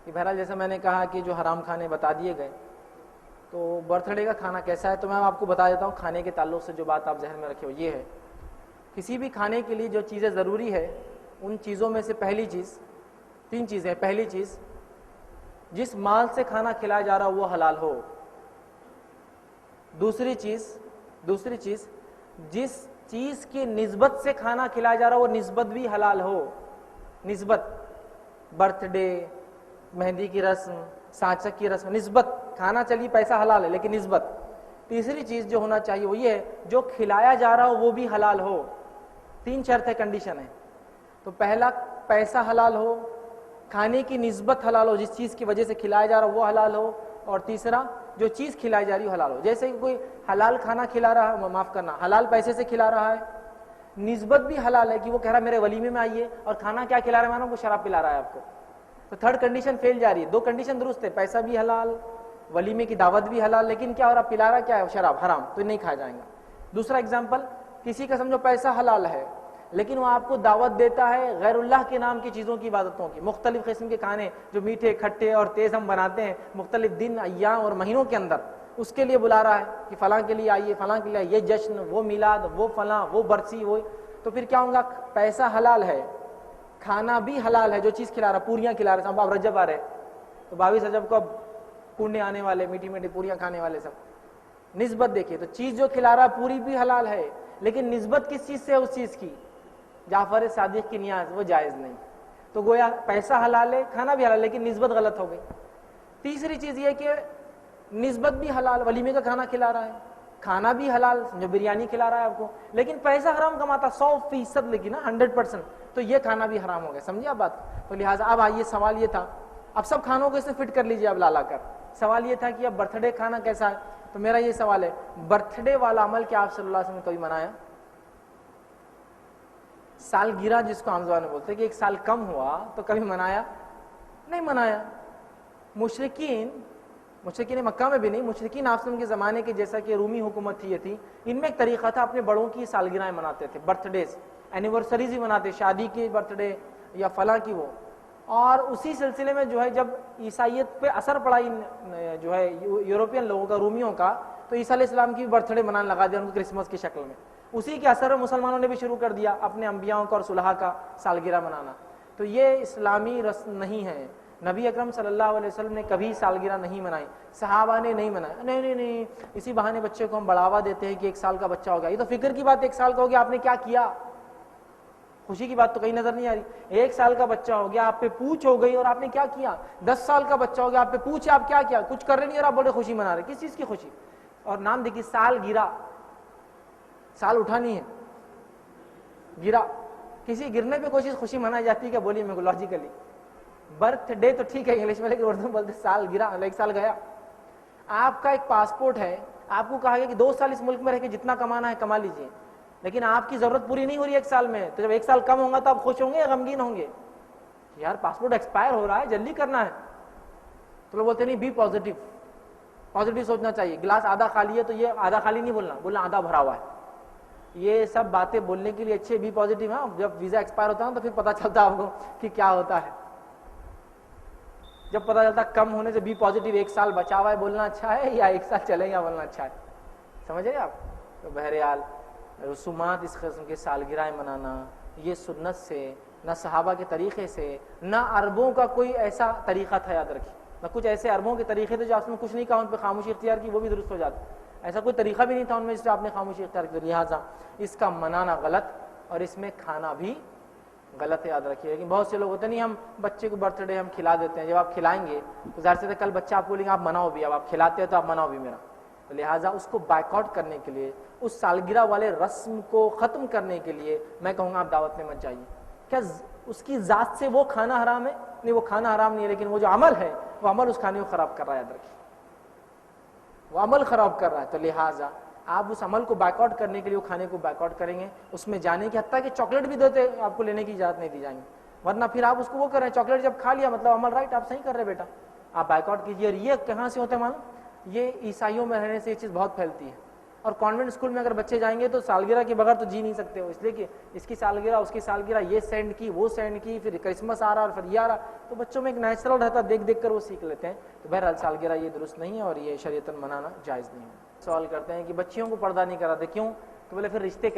کہ بہرحال جیسا میں نے کہا کہ جو حرام کھانے بتا دیے گئے، تو برتھ ڈے کا کھانا کیسا ہے، تو میں آپ کو بتا دیتا ہوں کھانے کے تعلق سے جو بات آپ ذہن میں رکھے ہو یہ ہے، کسی بھی کھانے کے لیے جو چیزیں ضروری ہے ان چیزوں میں سے پہلی چیز، 3 چیزیں، پہلی چیز جس مال سے کھانا کھلایا جا رہا وہ حلال ہو، دوسری چیز جس چیز کی نسبت سے کھانا کھلایا جا رہا وہ نسبت بھی حلال ہو، نسبت، برتھ ڈے، مہندی کی رسم، سانچک کی رسم، نسبت، کھانا چلیے پیسہ حلال ہے لیکن نسبت، تیسری چیز جو ہونا چاہیے وہ یہ ہے جو کھلایا جا رہا ہو وہ بھی حلال ہو، 3 شرط ہے، کنڈیشن ہے، تو پہلا پیسہ حلال ہو، کھانے کی نسبت حلال ہو، جس چیز کی وجہ سے کھلایا جا رہا ہو وہ حلال ہو، اور تیسرا جو چیز کھلائی جا رہی ہو حلال ہو، جیسے کہ کوئی حلال کھانا کھلا رہا ہے، معاف کرنا، حلال پیسے سے کھلا رہا ہے، نسبت بھی حلال ہے کہ وہ کہہ رہا ہے میرے ولیمے میں آئیے، اور کھانا کیا کھلا رہا ہے مانو وہ شراب پلا رہا ہے آپ کو، تو 3rd کنڈیشن فیل جا رہی ہے، 2 کنڈیشن درست ہے، پیسہ بھی حلال، ولیمے کی دعوت بھی حلال، لیکن کیا ہو رہا پلا رہا کیا ہے شراب، حرام، تو نہیں کھایا جائے گا۔ دوسرا ایگزامپل، کسی کا سمجھو پیسہ حلال ہے لیکن وہ آپ کو دعوت دیتا ہے غیر اللہ کے نام کی چیزوں کی عبادتوں کی، مختلف قسم کے کھانے جو میٹھے کھٹے اور تیز ہم بناتے ہیں مختلف دن، ایام اور مہینوں کے اندر، اس کے لیے بلا رہا ہے کہ فلاں کے لیے آئیے، فلاں کے لیے آئیے، یہ جشن، وہ میلاد، وہ فلاں، وہ برسی، وہ، تو پھر کیا ہوگا، پیسہ حلال ہے، کھانا بھی حلال ہے، جو چیز کھلا رہا، پوریاں کھلا رہا، اب رجب آ رہے تو 22 رجب کو اب پونے آنے والے، میٹھی میٹھی پوریاں کھانے والے سب، نسبت دیکھیے، تو چیز جو کھلا رہا پوری بھی حلال ہے لیکن نسبت کس چیز سے ہے، اس چیز کی، جعفر صادق کی نیاز، وہ جائز نہیں، تو گویا پیسہ حلال ہے، کھانا بھی حلال لیکن نسبت غلط ہو گئی۔ تیسری چیز یہ کہ نسبت بھی حلال، ولیمے کا کھانا کھلا رہا ہے، کھانا بھی حلال، جو بریانی کھلا رہا ہے آپ کو، لیکن پیسہ حرام کماتا 100%، لیکن 100%، تو یہ کھانا بھی حرام ہو گیا، سمجھے آپ بات؟ تو لہٰذا اب آئیے، سوال یہ تھا، اب سب کھانوں کو اس سے فٹ کر لیجیے اب لا کر، سوال یہ تھا کہ اب برتھ ڈے کھانا کیسا ہے، تو میرا یہ سوال ہے، برتھ ڈے والا عمل کیا آپ صلی اللہ علیہ وسلم نے کبھی منایا؟ سالگرہ جس کو عام زبان میں بولتے ہیں کہ 1 سال کم ہوا تو کبھی منایا؟ نہیں منایا۔ مشرکین مکہ میں بھی نہیں، مشرکین آپ کے زمانے کے، جیسا کہ رومی حکومت تھی، یہ تھی، ان میں ایک طریقہ تھا، اپنے بڑوں کی سالگرہیں مناتے تھے، برتھ ڈیز، اینیورسریز ہی مناتے، شادی کی برتھ ڈے یا فلاں کی وہ، اور اسی سلسلے میں جو ہے جب عیسائیت پہ اثر پڑا جو ہے یورپین لوگوں کا، رومیوں کا، تو عیسیٰ علیہ السلام کی برتھ ڈے منانے لگا دیا ان کو کرسمس کی شکل میں، اسی کے اثر میں مسلمانوں نے بھی شروع کر دیا اپنے انبیاءوں کا اور صلحاء کا سالگرہ منانا، تو یہ اسلامی رسم نہیں ہے، نبی اکرم صلی اللہ علیہ وسلم نے کبھی سالگرہ نہیں منائی، صحابہ نے نہیں منایا، نہیں، اسی بہانے بچے کو ہم بڑھاوا دیتے ہیں کہ 1 سال کا بچہ ہو گیا، یہ تو فکر کی بات، 1 سال کا ہو گیا آپ نے کیا کیا، خوشی کی بات تو کہیں نظر نہیں آ رہی، 1 سال کا بچہ ہو گیا، آپ پہ پوچھ ہو گئی اور آپ نے کیا کیا، 10 سال کا بچہ ہو گیا، آپ پہ پوچھ ہے، آپ کیا کیا، کچھ کر رہے نہیں اور آپ بڑے خوشی منا رہے، کس چیز کی خوشی، اور نام دیکھیے سالگرہ، سال اٹھانی ہے، گرا، کسی گرنے پہ کوئی خوشی منائی جاتی ہے کیا، بولیے میرے کو لاجیکلی، برتھ ڈے تو ٹھیک ہے انگلش میں، لیکن اردو میں بولتے سال گرا، 1 سال گیا، آپ کا ایک پاسپورٹ ہے، آپ کو کہا گیا کہ 2 سال اس ملک میں رہ کے جتنا کمانا ہے کما لیجئے، لیکن آپ کی ضرورت پوری نہیں ہو رہی 1 سال میں، تو جب 1 سال کم ہوگا تو آپ خوش ہوں گے یا غمگین ہوں گے؟ یار پاسپورٹ ایکسپائر ہو رہا ہے، جلدی کرنا ہے، تو لوگ بولتے نہیں بی پازیٹیو سوچنا چاہیے، گلاس آدھا خالی ہے تو یہ آدھا خالی نہیں بولنا آدھا بھرا ہوا ہے، یہ سب باتیں بولنے کے لیے اچھے، بی پازیٹیو ہے، جب ویزا ایکسپائر ہوتا ہے تو پھر پتہ چلتا ہے آپ کو کہ کیا ہوتا ہے، جب پتہ چلتا کم ہونے سے بی پازیٹیو، 1 سال بچا ہوا ہے بولنا اچھا ہے یا 1 سال چلے گا بولنا اچھا ہے، سمجھ رہے آپ؟ تو بہرحال رسومات اس قسم کے سالگرہیں منانا یہ سنت سے، نہ صحابہ کے طریقے سے، نہ عربوں کا کوئی ایسا طریقہ تھا، یاد رکھیے، نہ کچھ ایسے عربوں کے طریقے تھے جو آپ نے کچھ نہیں کہا ان پہ خاموشی اختیار کی وہ بھی درست ہو جاتا، ایسا کوئی طریقہ بھی نہیں تھا ان میں جس سے آپ نے خاموشی اختیار کی، لہٰذا اس کا منانا غلط اور اس میں کھانا بھی غلط ہے، یاد رکھیے۔ لیکن بہت سے لوگ ہوتے نہیں، ہم بچے کو برتھ ڈے ہم کھلا دیتے ہیں، جب آپ کھلائیں گے تو ظاہر سے کل بچہ آپ بولیں گے آپ مناؤ بھی، اب آپ کھلاتے ہیں تو آپ مناؤ بھی میرا، تو لہٰذا اس کو بائیکاٹ کرنے کے لیے، اس سالگرہ والے رسم کو ختم کرنے کے لیے میں کہوں گا آپ دعوت میں مت جائیے۔ کیا اس کی ذات سے وہ کھانا حرام ہے؟ نہیں، وہ کھانا حرام نہیں ہے، لیکن وہ جو عمل ہے وہ عمل اس کھانے کو خراب کر رہا ہے، یاد رکھیے، وہ عمل خراب کر رہا ہے، تو لہٰذا آپ اس عمل کو بیک آؤٹ کرنے کے لیے وہ کھانے کو بیک آؤٹ کریں گے، اس میں جانے کی حتیٰ کہ چاکلیٹ بھی دیتے آپ کو لینے کی اجازت نہیں دی جائیں گی، ورنہ پھر آپ اس کو وہ کر رہے ہیں، چاکلیٹ جب کھا لیا مطلب عمل رائٹ، آپ صحیح کر رہے بیٹا، آپ بیک آؤٹ کیجیے۔ اور یہ کہاں سے ہوتا ہے معلوم؟ یہ عیسائیوں میں رہنے سے یہ چیز بہت پھیلتی ہے، اور کانوینٹ اسکول میں اگر بچے جائیں گے تو سالگرہ کے بغیر تو جی نہیں سکتے ہو، اس لیے کہ اس کی سالگرہ اس کی سالگرہ، یہ سینڈ کی وہ سینڈ کی، پھر کرسمس آ رہا اور پھر یہ آ رہا، تو بچوں میں ایک نیچرل رہتا، دیکھ دیکھ کر وہ سیکھ لیتے ہیں. تو بہرحال سالگرہ یہ درست نہیں ہے اور یہ شریعتاً منانا جائز نہیں ہے. سوال کرتے ہیں کہ بچیوں کو پردہ نہیں کراتے کیوں؟ تو بولے پھر رشتے